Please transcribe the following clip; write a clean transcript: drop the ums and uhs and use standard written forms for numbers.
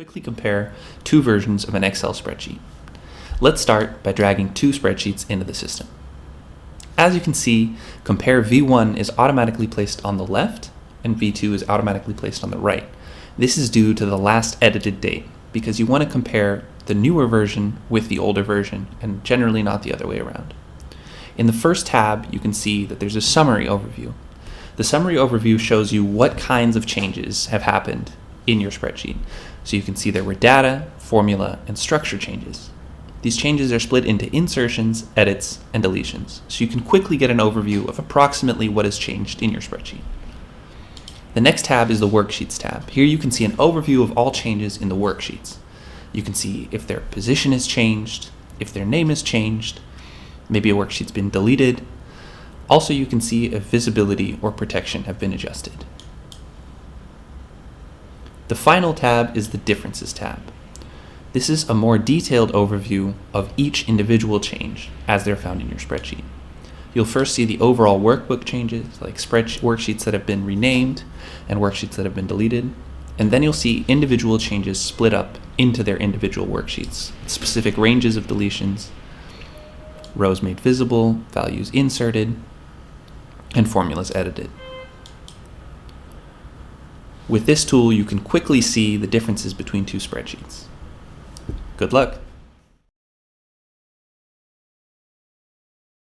Quickly compare two versions of an Excel spreadsheet. Let's start by dragging two spreadsheets into the system. As you can see, Compare V1 is automatically placed on the left and V2 is automatically placed on the right. This is due to the last edited date because you want to compare the newer version with the older version and generally not the other way around. In the first tab, you can see that there's a summary overview. The summary overview shows you what kinds of changes have happened in your spreadsheet. So you can see there were data, formula, and structure changes. These changes are split into insertions, edits, and deletions, so you can quickly get an overview of approximately what has changed in your spreadsheet. The next tab is the Worksheets tab. Here you can see an overview of all changes in the worksheets. You can see if their position has changed, if their name has changed, maybe a worksheet's been deleted. Also, you can see if visibility or protection have been adjusted. The final tab is the Differences tab. This is a more detailed overview of each individual change as they're found in your spreadsheet. You'll first see the overall workbook changes, like worksheets that have been renamed and worksheets that have been deleted, and then you'll see individual changes split up into their individual worksheets, specific ranges of deletions, rows made visible, values inserted, and formulas edited. With this tool, you can quickly see the differences between two spreadsheets. Good luck!